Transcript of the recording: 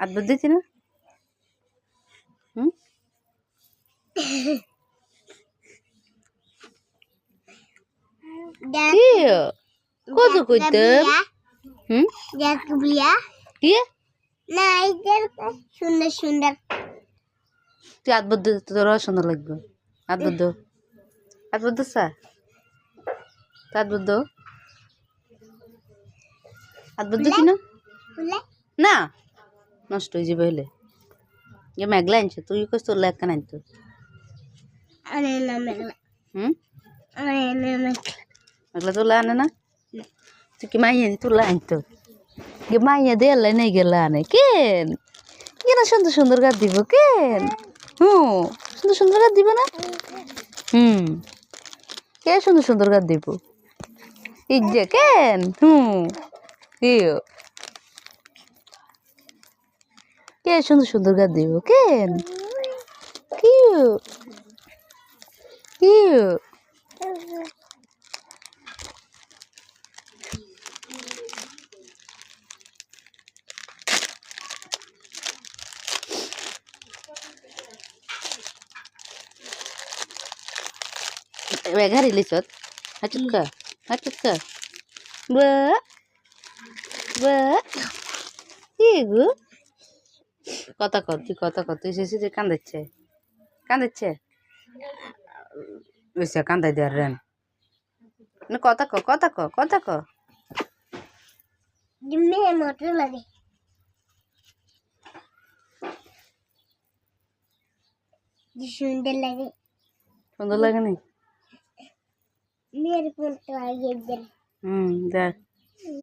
আদবার দিতি না হুম কি কত কইতাম হুম কি সুন্দর সুন্দর তুই আদবার দে তোর সুন্দর লাগবে আদবার দো আদবার দোসা আদবার দো আদবার দিতি না না নষ্ট হয়ে যাবে হলে ইয়ে মেঘলা আনছে তুই কইস তোর লেখা আনতো হুম মেঘলা তোলা আনে না তুই কি মাইয়া তোলা আনতো গে মাইয়া দিয়ে এলাই নাই গেলা আনে কেন কেন সুন্দর সুন্দর গাছ দিব কেন সুন্দর সুন্দর গাছ দিব না কে সুন্দর সুন্দর গাছ দিব ইজ্জে কেন ইয়ো কে সুন্দর সুন্দর গাছ দিব কেন কিউ কিউ ঘাড়ি লিছত হাচুকা বা বা কি গো কথা কর তুই কথা কর তুই শেষে যে কান্দাচ্ছে ওইসে কান্দাই দেওয়ার রেন কথা ক মটর লাগে সুন্দর লাগে নি মেয়ের ফোনটা দেখ